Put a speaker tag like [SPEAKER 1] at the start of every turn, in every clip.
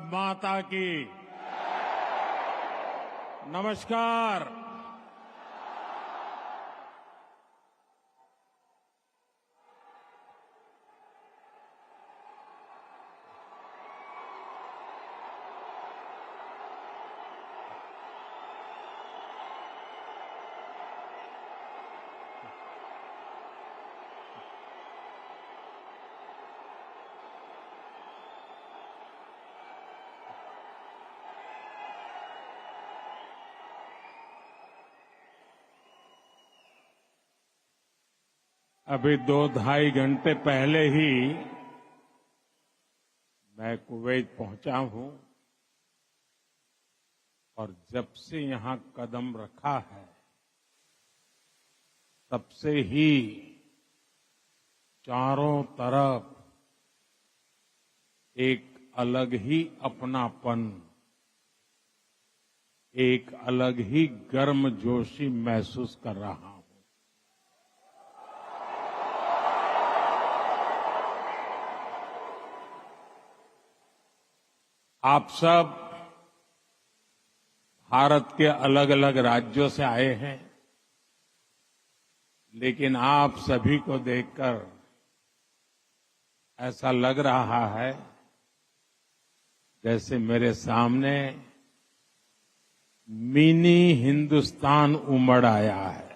[SPEAKER 1] माता की। नमस्कार। अभी 2-2.5 घंटे पहले ही मैं कुवैत पहुंचा हूं और जब से यहां कदम रखा है तब से ही चारों तरफ एक अलग ही अपनापन, एक अलग ही गर्मजोशी महसूस कर रहा हूं। आप सब भारत के अलग अलग राज्यों से आए हैं, लेकिन आप सभी को देखकर ऐसा लग रहा है जैसे मेरे सामने मिनी हिंदुस्तान उमड़ आया है।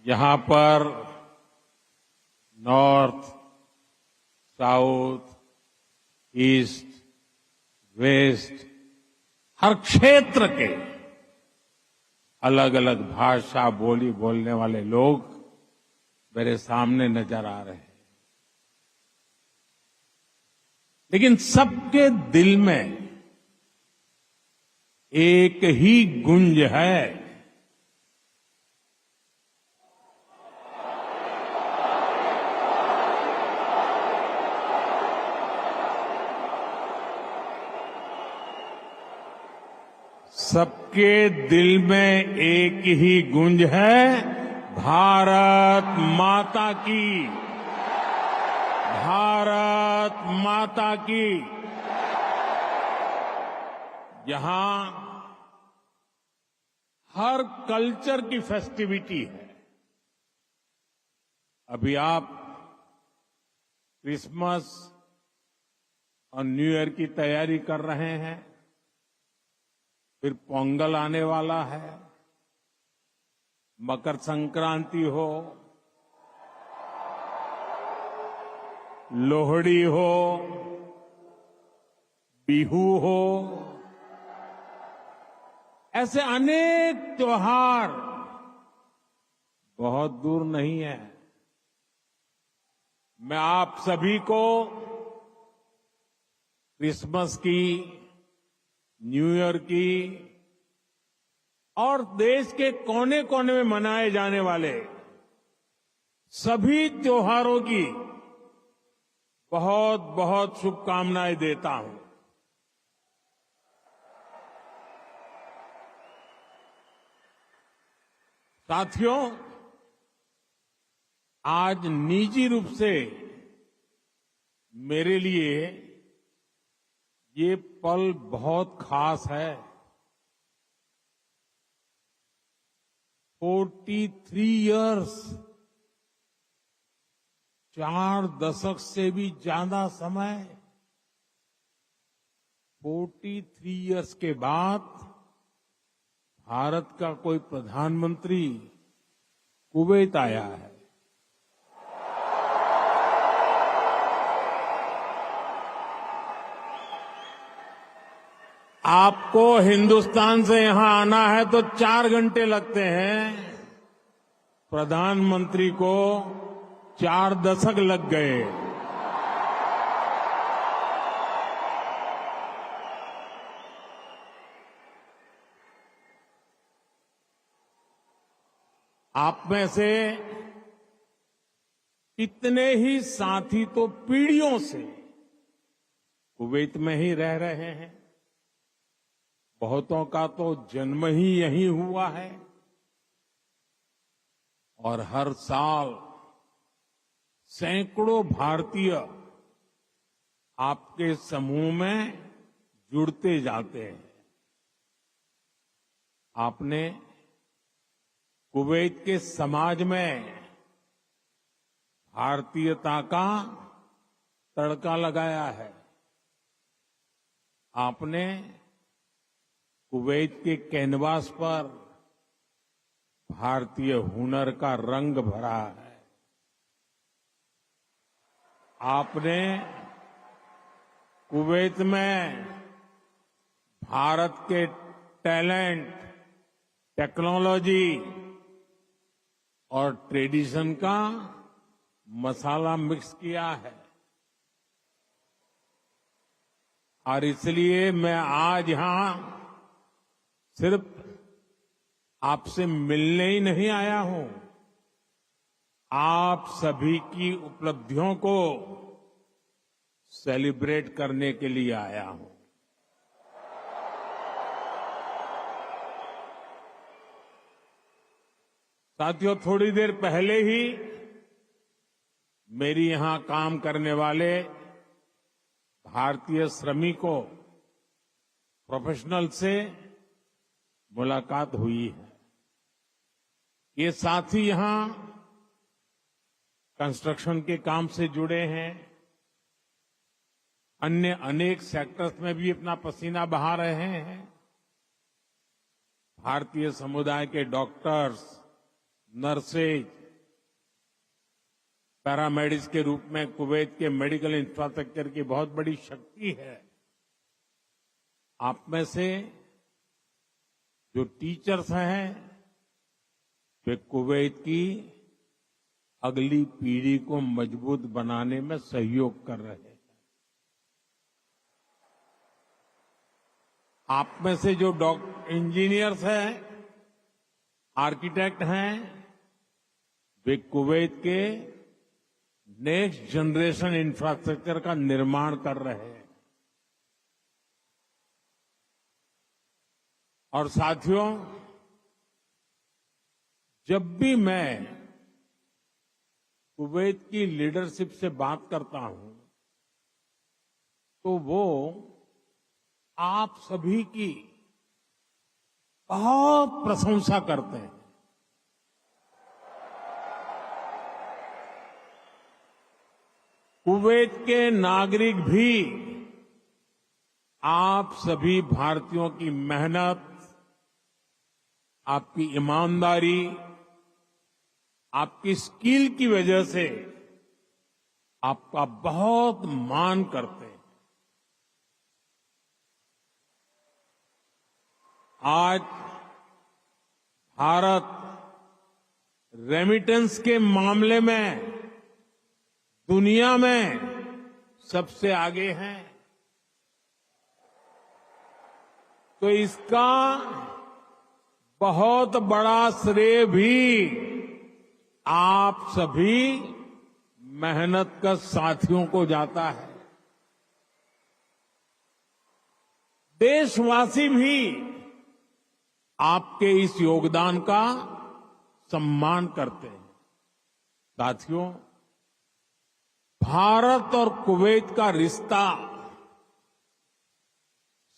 [SPEAKER 1] यहां पर नॉर्थ, साउथ, ईस्ट, वेस्ट, हर क्षेत्र के अलग अलग भाषा बोली बोलने वाले लोग मेरे सामने नजर आ रहे हैं, लेकिन सबके दिल में एक ही गुंज है। सबके दिल में एक ही गूंज है, भारत माता की, भारत माता की। यहां हर कल्चर की फेस्टिविटी है। अभी आप क्रिसमस और न्यू ईयर की तैयारी कर रहे हैं, फिर पोंगल आने वाला है, मकर संक्रांति हो, लोहड़ी हो, बिहू हो, ऐसे अनेक त्योहार बहुत दूर नहीं है। मैं आप सभी को क्रिसमस की, न्यू ईयर की और देश के कोने कोने में मनाए जाने वाले सभी त्योहारों की बहुत बहुत शुभकामनाएं देता हूं। साथियों, आज निजी रूप से मेरे लिए ये पल बहुत खास है। 43 इयर्स, 4 दशक से भी ज्यादा समय, 43 इयर्स के बाद भारत का कोई प्रधानमंत्री कुवैत आया है। आपको हिंदुस्तान से यहां आना है तो 4 घंटे लगते हैं, प्रधानमंत्री को 4 दशक लग गए। आप में से कितने ही साथी तो पीढ़ियों से कुवैत में ही रह रहे हैं, बहुतों का तो जन्म ही यहीं हुआ है और हर साल सैकड़ों भारतीय आपके समूह में जुड़ते जाते हैं। आपने कुवैत के समाज में भारतीयता का तड़का लगाया है। आपने कुवैत के कैनवास पर भारतीय हुनर का रंग भरा है। आपने कुवैत में भारत के टैलेंट, टेक्नोलॉजी और ट्रेडिशन का मसाला मिक्स किया है। और इसलिए मैं आज यहां सिर्फ आपसे मिलने ही नहीं आया हूं, आप सभी की उपलब्धियों को सेलिब्रेट करने के लिए आया हूं। साथियों, थोड़ी देर पहले ही मेरी यहां काम करने वाले भारतीय श्रमिकों, प्रोफेशनल से मुलाकात हुई है। ये साथी यहां कंस्ट्रक्शन के काम से जुड़े हैं, अन्य अनेक सेक्टर्स में भी अपना पसीना बहा रहे हैं। भारतीय समुदाय के डॉक्टर्स, नर्सेज, पैरामेडिक्स के रूप में कुवैत के मेडिकल इंफ्रास्ट्रक्चर की बहुत बड़ी शक्ति है। आप में से जो टीचर्स हैं, वे कुवैत की अगली पीढ़ी को मजबूत बनाने में सहयोग कर रहे हैं। आप में से जो इंजीनियर्स हैं, आर्किटेक्ट हैं, वे कुवैत के नेक्स्ट जनरेशन इंफ्रास्ट्रक्चर का निर्माण कर रहे हैं। और साथियों, जब भी मैं कुवैत की लीडरशिप से बात करता हूं, तो वो आप सभी की बहुत प्रशंसा करते हैं। कुवैत के नागरिक भी आप सभी भारतीयों की मेहनत, आपकी ईमानदारी, आपकी स्किल की वजह से आपका बहुत मान करते हैं। आज भारत रेमिटेंस के मामले में दुनिया में सबसे आगे है, तो इसका बहुत बड़ा श्रेय भी आप सभी मेहनत कर साथियों को जाता है। देशवासी भी आपके इस योगदान का सम्मान करते हैं। साथियों, भारत और कुवैत का रिश्ता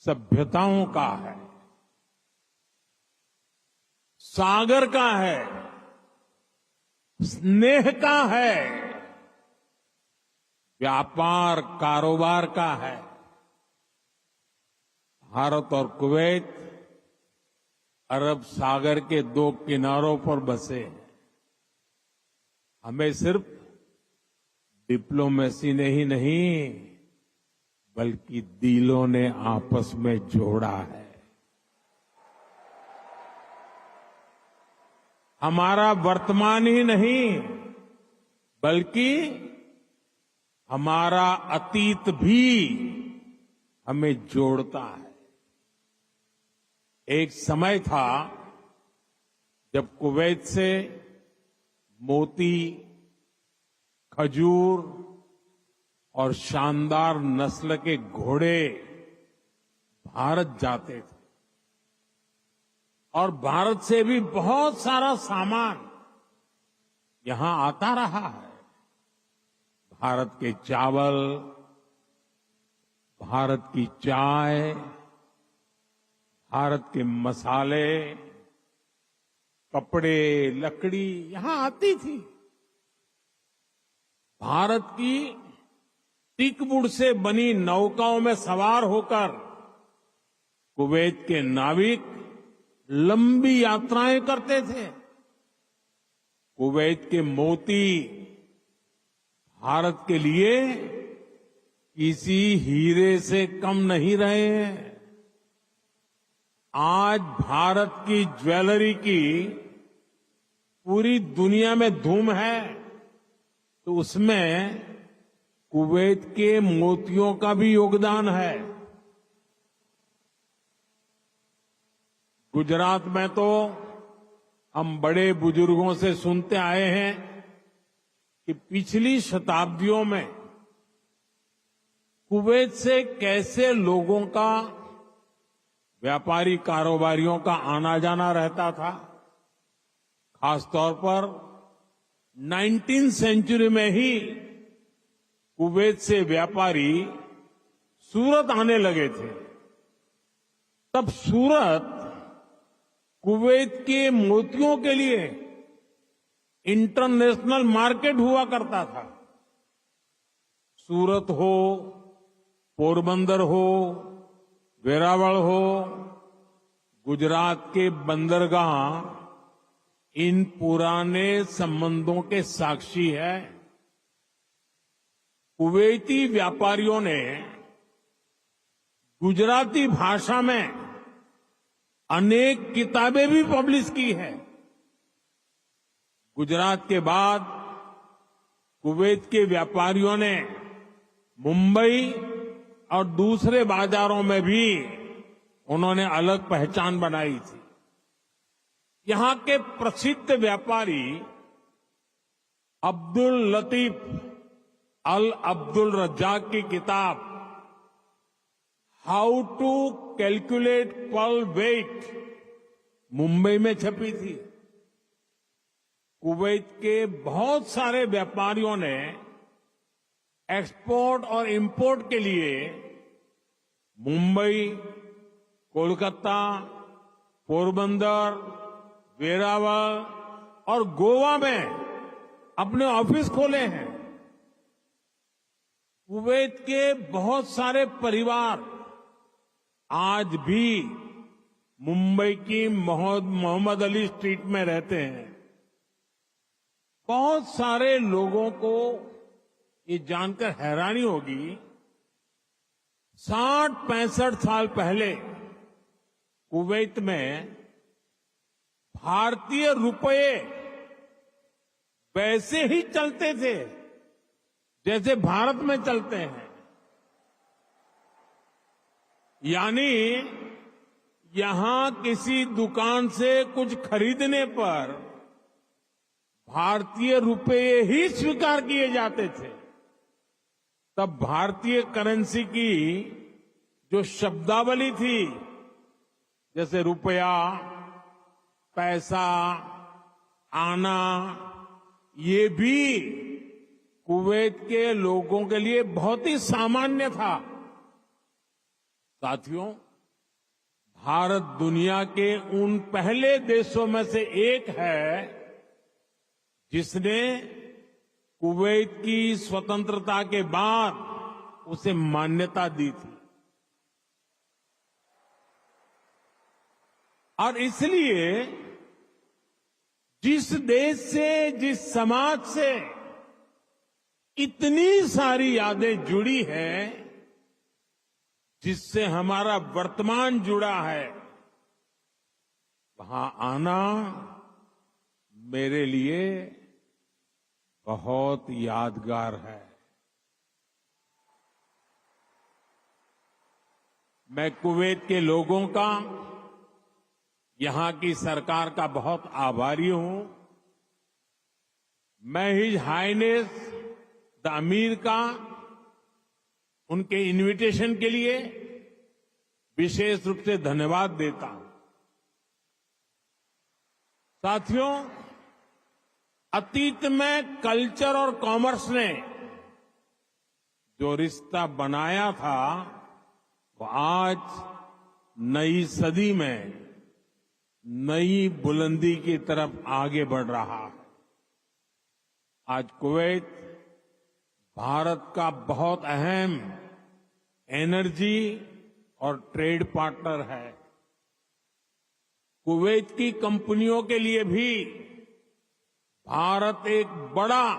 [SPEAKER 1] सभ्यताओं का है, सागर का है, स्नेह का है, व्यापार कारोबार का है। भारत और कुवैत अरब सागर के दो किनारों पर बसे हैं। हमें सिर्फ डिप्लोमेसी ने ही नहीं, बल्कि दिलों ने आपस में जोड़ा है। हमारा वर्तमान ही नहीं, बल्कि हमारा अतीत भी हमें जोड़ता है। एक समय था जब कुवैत से मोती, खजूर और शानदार नस्ल के घोड़े भारत जाते थे, और भारत से भी बहुत सारा सामान यहां आता रहा है। भारत के चावल, भारत की चाय, भारत के मसाले, कपड़े, लकड़ी यहां आती थी। भारत की टीकवुड से बनी नौकाओं में सवार होकर कुवैत के नाविक लंबी यात्राएं करते थे। कुवैत के मोती भारत के लिए किसी हीरे से कम नहीं रहे हैं। आज भारत की ज्वेलरी की पूरी दुनिया में धूम है, तो उसमें कुवैत के मोतियों का भी योगदान है। गुजरात में तो हम बड़े बुजुर्गों से सुनते आए हैं कि पिछली शताब्दियों में कुवैत से कैसे लोगों का, व्यापारी कारोबारियों का आना जाना रहता था। खासतौर पर 19वीं सेंचुरी में ही कुवैत से व्यापारी सूरत आने लगे थे। तब सूरत कुवैत के मोतियों के लिए इंटरनेशनल मार्केट हुआ करता था। सूरत हो, पोरबंदर हो, वेरावल हो, गुजरात के बंदरगाह इन पुराने संबंधों के साक्षी है। कुवैती व्यापारियों ने गुजराती भाषा में अनेक किताबें भी पब्लिश की है। गुजरात के बाद कुवैत के व्यापारियों ने मुंबई और दूसरे बाजारों में भी उन्होंने अलग पहचान बनाई थी। यहां के प्रसिद्ध व्यापारी अब्दुल लतीफ अल अब्दुल रज्जाक की किताब how to calculate pearl weight Mumbai में छपी थी। कुवैत के बहुत सारे व्यापारियों ने एक्सपोर्ट और इंपोर्ट के लिए मुंबई, कोलकाता, पोरबंदर, वेरावल और गोवा में अपने ऑफिस खोले हैं। कुवैत के बहुत सारे परिवार आज भी मुंबई की मोहम्मद अली स्ट्रीट में रहते हैं। बहुत सारे लोगों को ये जानकर हैरानी होगी, 60-65 साल पहले कुवैत में भारतीय रुपये वैसे ही चलते थे जैसे भारत में चलते हैं। यानी यहां किसी दुकान से कुछ खरीदने पर भारतीय रुपये ही स्वीकार किए जाते थे। तब भारतीय करेंसी की जो शब्दावली थी, जैसे रुपया, पैसा, आना, ये भी कुवैत के लोगों के लिए बहुत ही सामान्य था। साथियों, भारत दुनिया के उन पहले देशों में से एक है जिसने कुवैत की स्वतंत्रता के बाद उसे मान्यता दी थी। और इसलिए जिस देश से, जिस समाज से इतनी सारी यादें जुड़ी हैं, जिससे हमारा वर्तमान जुड़ा है, वहां आना मेरे लिए बहुत यादगार है। मैं कुवैत के लोगों का, यहां की सरकार का बहुत आभारी हूं। मैं हिज हाइनेस द अमीर का उनके इनविटेशन के लिए विशेष रूप से धन्यवाद देता हूं। साथियों, अतीत में कल्चर और कॉमर्स ने जो रिश्ता बनाया था वो आज नई सदी में नई बुलंदी की तरफ आगे बढ़ रहा है। आज कुवैत भारत का बहुत अहम एनर्जी और ट्रेड पार्टनर है। कुवैत की कंपनियों के लिए भी भारत एक बड़ा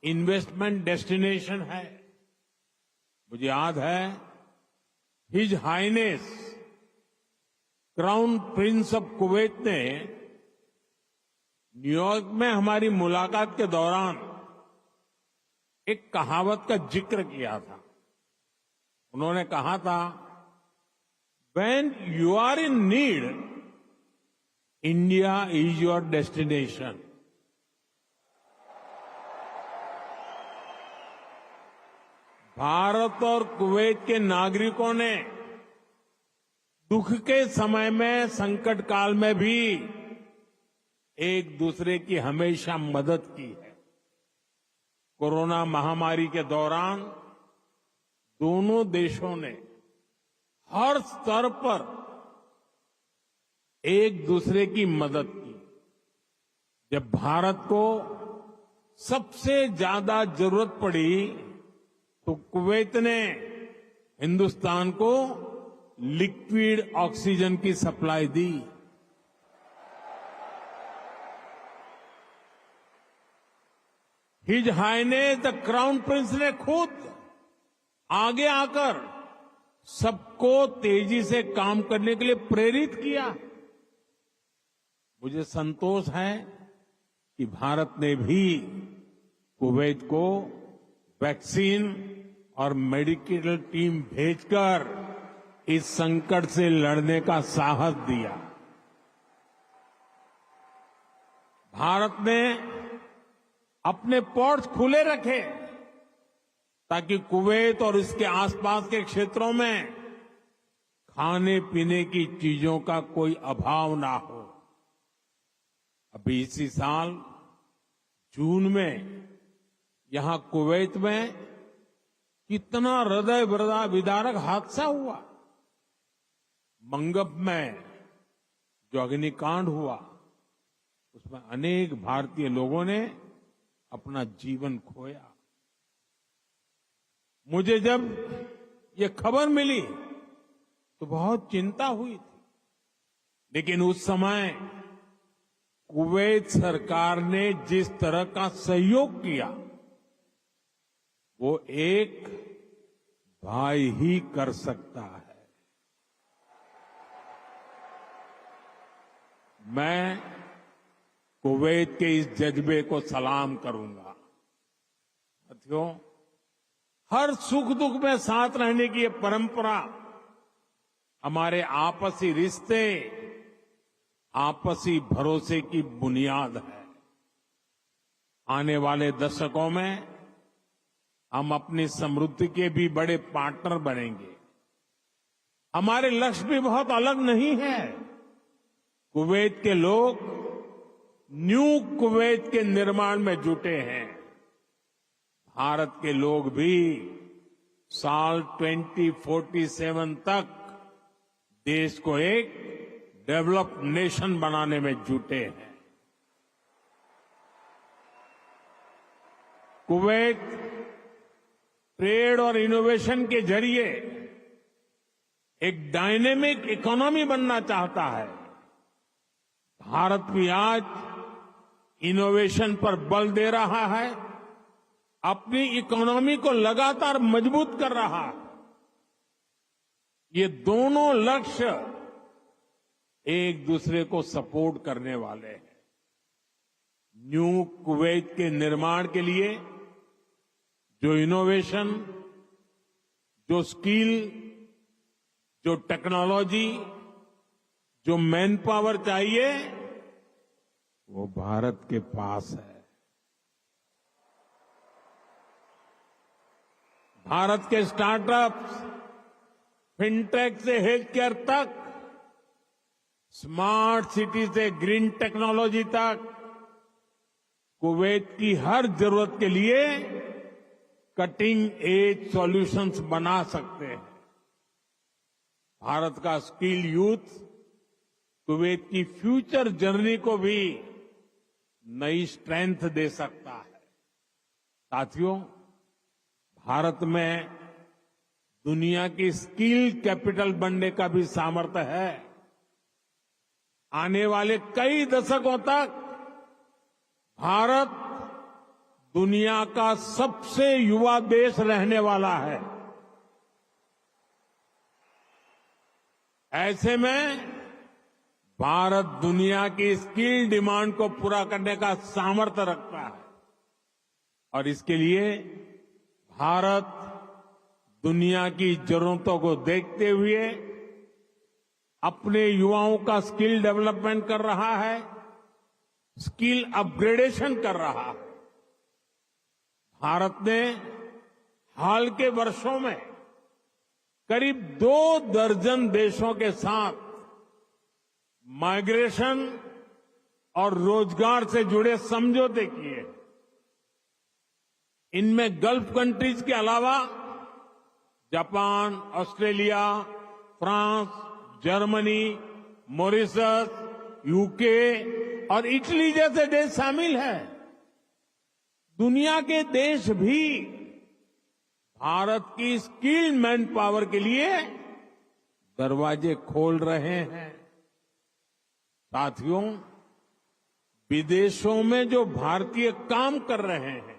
[SPEAKER 1] इन्वेस्टमेंट डेस्टिनेशन है। मुझे याद है his highness crown prince of Kuwait ने न्यूयॉर्क में हमारी मुलाकात के दौरान एक कहावत का जिक्र किया था। उन्होंने कहा था, "When you are in need, India is your destination." Bharat और कुवैत के नागरिकों ने दुख के समय में, संकट काल में भी एक दूसरे की हमेशा मदद की है। कोरोना महामारी के दौरान दोनों देशों ने हर स्तर पर एक दूसरे की मदद की। जब भारत को सबसे ज्यादा जरूरत पड़ी तो कुवैत ने हिंदुस्तान को लिक्विड ऑक्सीजन की सप्लाई दी। His highness the crown prince ने खुद आगे आकर सबको तेजी से काम करने के लिए प्रेरित किया। मुझे संतोष है कि भारत ने भी कुवैत को वैक्सीन और मेडिकल टीम भेजकर इस संकट से लड़ने का साहस दिया। भारत ने अपने पोर्ट्स खुले रखे ताकि कुवैत और इसके आसपास के क्षेत्रों में खाने पीने की चीजों का कोई अभाव ना हो। अभी इसी साल जून में यहां कुवैत में कितना हृदय विदारक हादसा हुआ। मंगब में जो अग्निकांड हुआ उसमें अनेक भारतीय लोगों ने अपना जीवन खोया। मुझे जब ये खबर मिली तो बहुत चिंता हुई थी, लेकिन उस समय कुवैत सरकार ने जिस तरह का सहयोग किया वो एक भाई ही कर सकता है। मैं कुवैत के इस जज्बे को सलाम करूंगा। साथियों, हर सुख दुख में साथ रहने की ये परंपरा हमारे आपसी रिश्ते, आपसी भरोसे की बुनियाद है। आने वाले दशकों में हम अपनी समृद्धि के भी बड़े पार्टनर बनेंगे। हमारे लक्ष्य भी बहुत अलग नहीं है। कुवैत के लोग न्यू कुवैत के निर्माण में जुटे हैं। भारत के लोग भी साल 2047 तक देश को एक डेवलप्ड नेशन बनाने में जुटे हैं। कुवैत ट्रेड और इनोवेशन के जरिए एक डायनेमिक इकोनॉमी बनना चाहता है। भारत भी आज इनोवेशन पर बल दे रहा है, अपनी इकोनॉमी को लगातार मजबूत कर रहा है। ये दोनों लक्ष्य एक दूसरे को सपोर्ट करने वाले हैं। न्यू कुवैत के निर्माण के लिए जो इनोवेशन, जो स्किल, जो टेक्नोलॉजी, जो मैन पावर चाहिए वो भारत के पास है। भारत के स्टार्टअप्स, फिनटेक से हेल्थ केयर तक, स्मार्ट सिटी से ग्रीन टेक्नोलॉजी तक कुवैत की हर जरूरत के लिए कटिंग एज सॉल्यूशंस बना सकते हैं। भारत का स्किल यूथ कुवैत की फ्यूचर जर्नी को भी नई स्ट्रेंथ दे सकता है। साथियों, भारत में दुनिया की स्किल कैपिटल बनने का भी सामर्थ्य है। आने वाले कई दशकों तक भारत दुनिया का सबसे युवा देश रहने वाला है। ऐसे में भारत दुनिया की स्किल डिमांड को पूरा करने का सामर्थ्य रखता है और इसके लिए भारत दुनिया की जरूरतों को देखते हुए अपने युवाओं का स्किल डेवलपमेंट कर रहा है, स्किल अपग्रेडेशन कर रहा है। भारत ने हाल के वर्षों में करीब 2 दर्जन देशों के साथ माइग्रेशन और रोजगार से जुड़े समझौते किए। इनमें गल्फ कंट्रीज के अलावा Japan, Australia, France, Germany, Mauritius, UK और इटली जैसे देश शामिल हैं। दुनिया के देश भी भारत की स्किल्ड मैन पावर के लिए दरवाजे खोल रहे हैं। साथियों, विदेशों में जो भारतीय काम कर रहे हैं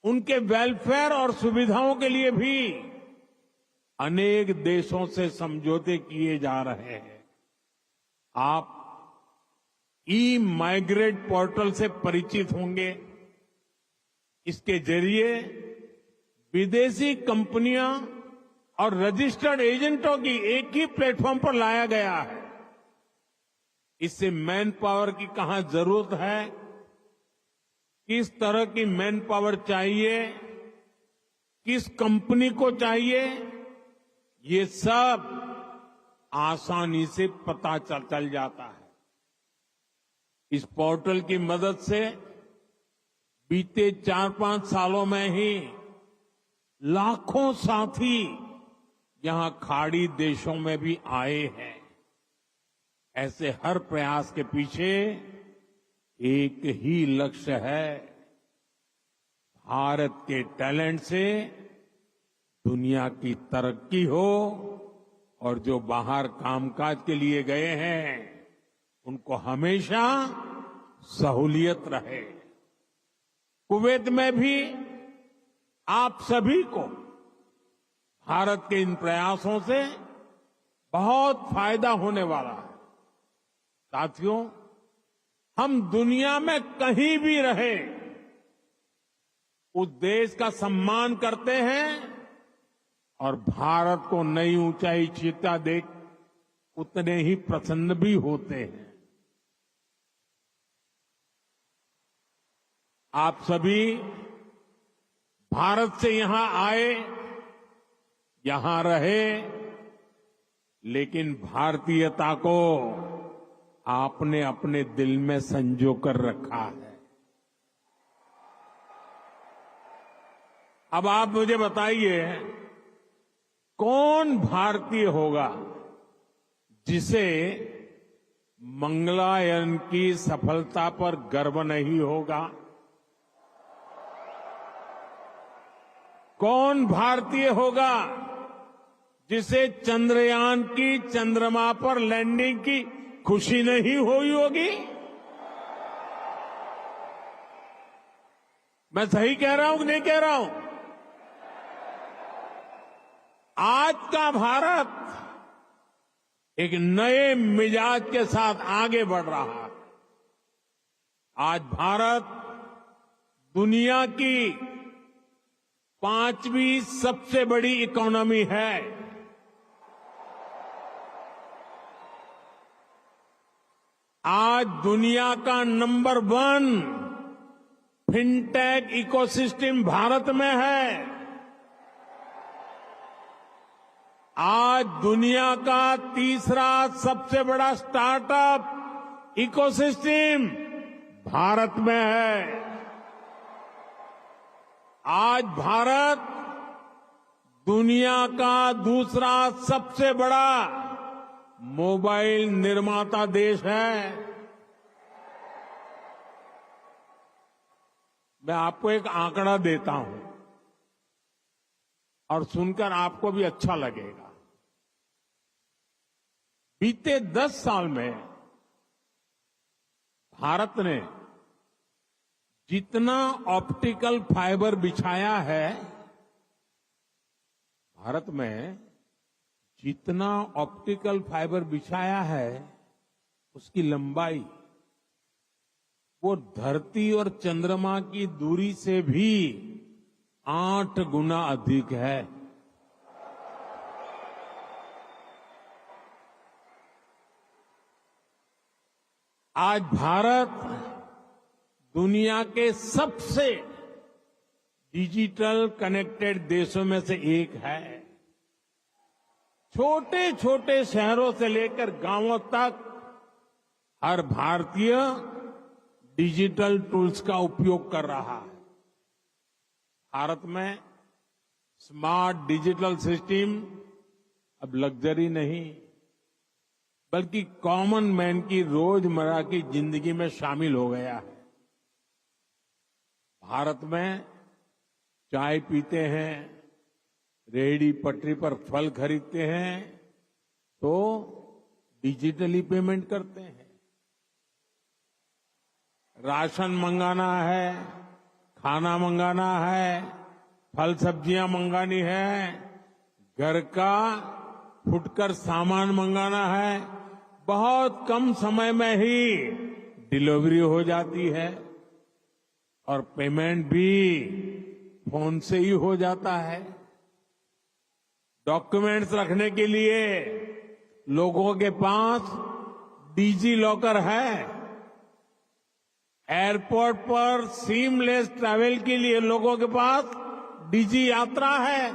[SPEAKER 1] उनके वेलफेयर और सुविधाओं के लिए भी अनेक देशों से समझौते किए जा रहे हैं। आप ई माइग्रेट पोर्टल से परिचित होंगे। इसके जरिए विदेशी कंपनियां और रजिस्टर्ड एजेंटों की एक ही प्लेटफॉर्म पर लाया गया है। इससे मैन पावर की कहां जरूरत है, किस तरह की मैन पावर चाहिए, किस कंपनी को चाहिए, ये सब आसानी से पता चल जाता है। इस पोर्टल की मदद से बीते 4-5 सालों में ही लाखों साथी यहां खाड़ी देशों में भी आए हैं। ऐसे हर प्रयास के पीछे एक ही लक्ष्य है, भारत के टैलेंट से दुनिया की तरक्की हो और जो बाहर कामकाज के लिए गए हैं उनको हमेशा सहूलियत रहे। कुवैत में भी आप सभी को भारत के इन प्रयासों से बहुत फायदा होने वाला है। साथियों, हम दुनिया में कहीं भी रहे उस देश का सम्मान करते हैं और भारत को नई ऊंचाई छूता देख उतने ही प्रसन्न भी होते हैं। आप सभी भारत से यहां आए, यहां रहे, लेकिन भारतीयता को आपने अपने दिल में संजो कर रखा है। अब आप मुझे बताइए, कौन भारतीय होगा जिसे मंगलायन की सफलता पर गर्व नहीं होगा? कौन भारतीय होगा जिसे चंद्रयान की चंद्रमा पर लैंडिंग की खुशी नहीं हुई होगी? मैं सही कह रहा हूं कि नहीं कह रहा हूं? आज का भारत एक नए मिजाज के साथ आगे बढ़ रहा है। आज भारत दुनिया की 5वीं सबसे बड़ी इकोनॉमी है। आज दुनिया का नंबर 1 फिनटेक इकोसिस्टम भारत में है। आज दुनिया का तीसरा सबसे बड़ा स्टार्टअप इकोसिस्टम भारत में है। आज भारत दुनिया का दूसरा सबसे बड़ा मोबाइल निर्माता देश है। मैं आपको एक आंकड़ा देता हूं और सुनकर आपको भी अच्छा लगेगा। बीते 10 साल में भारत ने जितना ऑप्टिकल फाइबर बिछाया है, भारत में जितना ऑप्टिकल फाइबर बिछाया है, उसकी लंबाई वो धरती और चंद्रमा की दूरी से भी 8 गुना अधिक है। आज भारत दुनिया के सबसे डिजिटल कनेक्टेड देशों में से एक है। छोटे छोटे शहरों से लेकर गांवों तक हर भारतीय डिजिटल टूल्स का उपयोग कर रहा है। भारत में स्मार्ट डिजिटल सिस्टम अब लग्जरी नहीं, बल्कि कॉमन मैन की रोजमर्रा की जिंदगी में शामिल हो गया है। भारत में चाय पीते हैं, रेहड़ी पटरी पर फल खरीदते हैं, तो डिजिटली पेमेंट करते हैं। राशन मंगाना है, खाना मंगाना है, फल सब्जियां मंगानी है, घर का फुटकर सामान मंगाना है, बहुत कम समय में ही डिलीवरी हो जाती है और पेमेंट भी फोन से ही हो जाता है। डॉक्यूमेंट्स रखने के लिए लोगों के पास डिजी लॉकर है। एयरपोर्ट पर सीमलेस ट्रैवल के लिए लोगों के पास डिजी यात्रा है।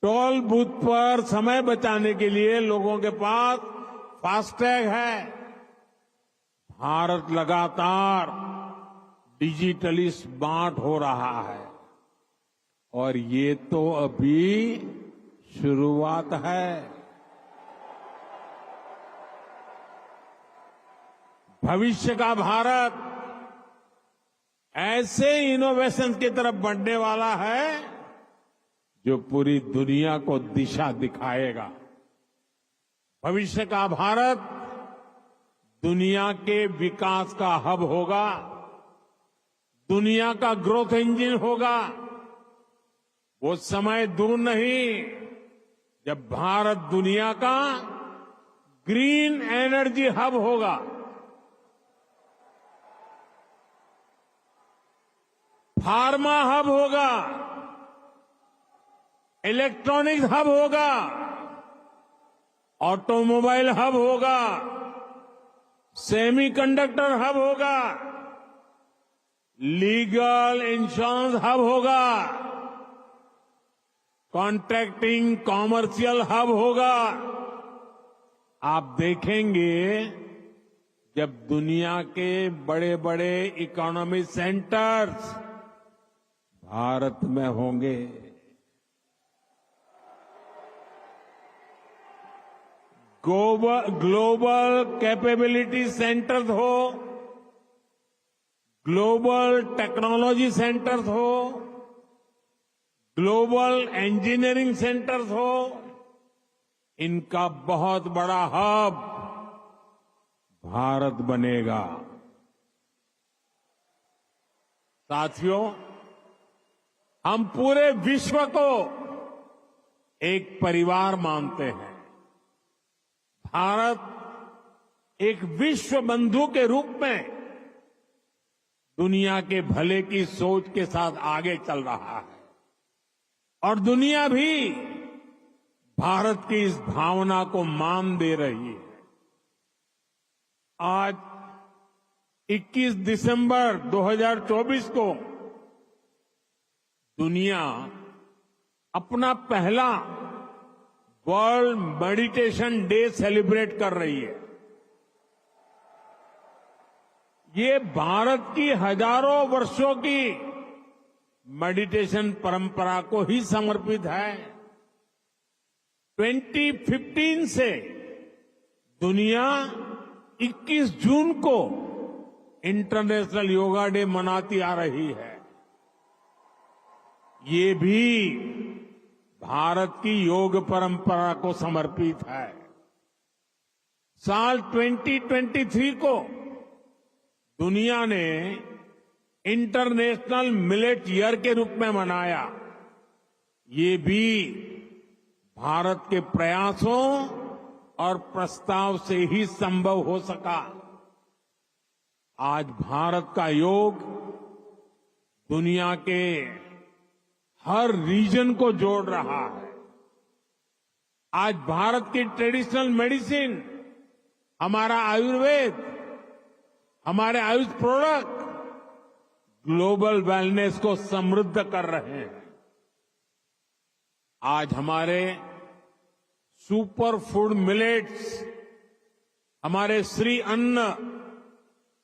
[SPEAKER 1] टोल बूथ पर समय बचाने के लिए लोगों के पास फास्टैग है। भारत लगातार डिजिटली स्मार्ट हो रहा है और ये तो अभी शुरुआत है। भविष्य का भारत ऐसे इनोवेशन की तरफ बढ़ने वाला है जो पूरी दुनिया को दिशा दिखाएगा। भविष्य का भारत दुनिया के विकास का हब होगा, दुनिया का ग्रोथ इंजन होगा। वो समय दूर नहीं जब भारत दुनिया का ग्रीन एनर्जी हब होगा। फार्मा हब होगा, इलेक्ट्रॉनिक्स हब होगा, ऑटोमोबाइल हब होगा, सेमीकंडक्टर हब होगा, लीगल इंश्योरेंस हब होगा, कॉन्ट्रैक्टिंग कॉमर्शियल हब होगा। आप देखेंगे जब दुनिया के बड़े बड़े इकोनॉमी सेंटर्स भारत में होंगे। ग्लोबल कैपेबिलिटी सेंटर्स हो, ग्लोबल टेक्नोलॉजी सेंटर्स हो, ग्लोबल इंजीनियरिंग सेंटर्स हो, इनका बहुत बड़ा हब भारत बनेगा। साथियों, हम पूरे विश्व को एक परिवार मानते हैं। भारत एक विश्व बंधु के रूप में दुनिया के भले की सोच के साथ आगे चल रहा है और दुनिया भी भारत की इस भावना को मान दे रही है। आज 21 दिसंबर 2024 को दुनिया अपना पहला वर्ल्ड मेडिटेशन डे सेलिब्रेट कर रही है। ये भारत की हजारों वर्षों की मेडिटेशन परंपरा को ही समर्पित है। 2015 से दुनिया 21 जून को इंटरनेशनल योगा डे मनाती आ रही है। ये भी भारत की योग परंपरा को समर्पित है। साल 2023 को दुनिया ने इंटरनेशनल मिलेट ईयर के रूप में मनाया। ये भी भारत के प्रयासों और प्रस्ताव से ही संभव हो सका। आज भारत का योग दुनिया के हर रीजन को जोड़ रहा है। आज भारत की ट्रेडिशनल मेडिसिन, हमारा आयुर्वेद, हमारे आयुष प्रोडक्ट ग्लोबल वेलनेस को समृद्ध कर रहे हैं। आज हमारे सुपर फूड मिलेट्स, हमारे श्री अन्न,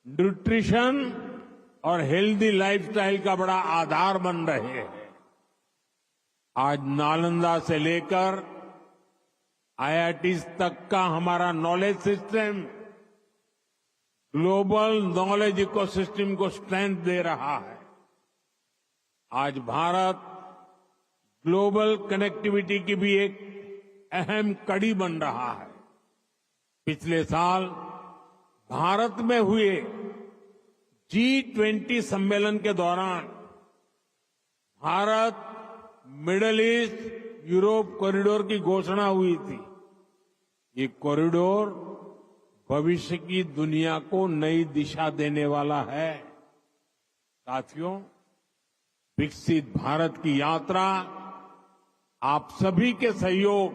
[SPEAKER 1] न्यूट्रिशन और हेल्दी लाइफस्टाइल का बड़ा आधार बन रहे हैं। आज नालंदा से लेकर आईआईटीज तक का हमारा knowledge system global knowledge ecosystem को स्ट्रेंथ दे रहा है। आज भारत ग्लोबल कनेक्टिविटी की भी एक अहम कड़ी बन रहा है। पिछले साल भारत में हुए G20 सम्मेलन के दौरान Bharat middle east Europe corridor की घोषणा हुई थी। ये कॉरिडोर भविष्य की दुनिया को नई दिशा देने वाला है। साथियों, विकसित भारत की यात्रा आप सभी के सहयोग,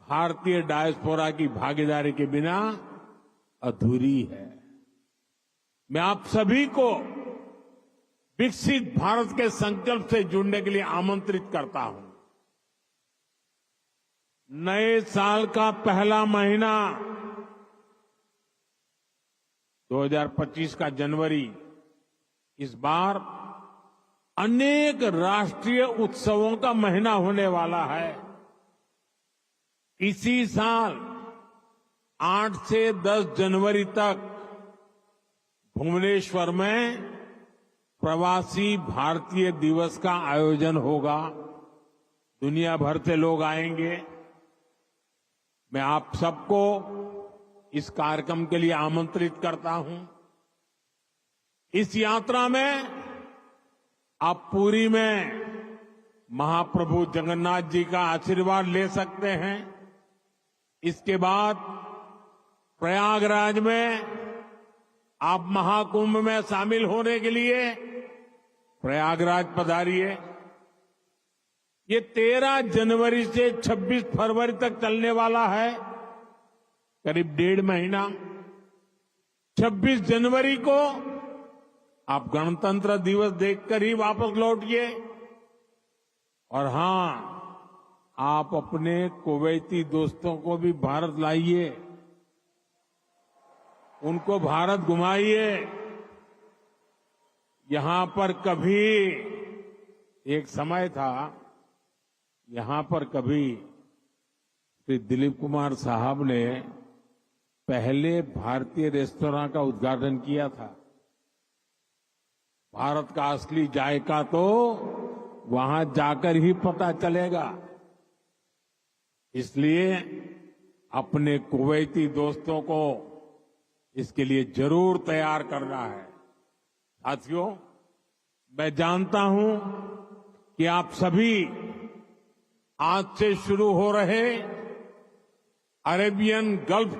[SPEAKER 1] भारतीय डायस्पोरा की भागीदारी के बिना अधूरी है। मैं आप सभी को विकसित भारत के संकल्प से जुड़ने के लिए आमंत्रित करता हूं। नए साल का पहला महीना 2025 का जनवरी इस बार अनेक राष्ट्रीय उत्सवों का महीना होने वाला है। इसी साल 8 से 10 जनवरी तक भुवनेश्वर में प्रवासी भारतीय दिवस का आयोजन होगा। दुनिया भर से लोग आएंगे। मैं आप सबको इस कार्यक्रम के लिए आमंत्रित करता हूं। इस यात्रा में आप पुरी में महाप्रभु जगन्नाथ जी का आशीर्वाद ले सकते हैं। इसके बाद प्रयागराज में आप महाकुंभ में शामिल होने के लिए प्रयागराज पधारिए। ये 13 जनवरी से 26 फरवरी तक चलने वाला है, करीब 1.5 महीना। 26 जनवरी को आप गणतंत्र दिवस देखकर ही वापस लौटिए। और हां, आप अपने कुवैती दोस्तों को भी भारत लाइए, उनको भारत घुमाइए। यहां पर कभी एक समय था, यहां पर कभी श्री दिलीप कुमार साहब ने पहले भारतीय रेस्तरां का उद्घाटन किया था। भारत का असली जायका तो वहां जाकर ही पता चलेगा। इसलिए अपने कुवैती दोस्तों को इसके लिए जरूर तैयार करना है। साथियों, मैं जानता हूं कि आप सभी आज से शुरू हो रहे अरेबियन गल्फ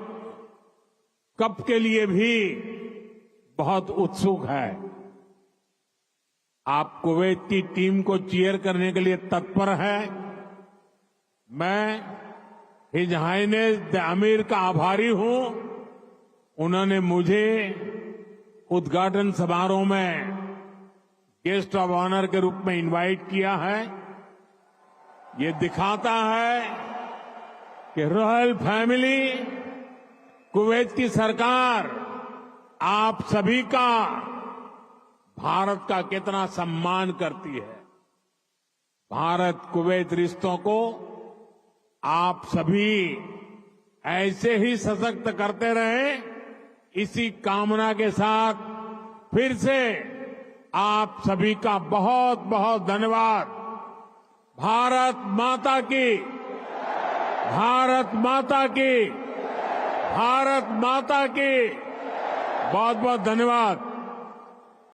[SPEAKER 1] कप के लिए भी बहुत उत्सुक है। आप कुवैत की टीम को चीयर करने के लिए तत्पर है। मैं हिज हाइनेस द अमीर का आभारी हूं। उन्होंने मुझे उद्घाटन समारोह में गेस्ट ऑफ ऑनर के रूप में इनवाइट किया है। ये दिखाता है कि रॉयल फैमिली, कुवैत की सरकार आप सभी का भारत का कितना सम्मान करती है। भारत कुवैत रिश्तों को आप सभी ऐसे ही सशक्त करते रहे, इसी कामना के साथ फिर से आप सभी का बहुत बहुत धन्यवाद। भारत माता की, भारत माता की, भारत माता की बहुत बहुत धन्यवाद।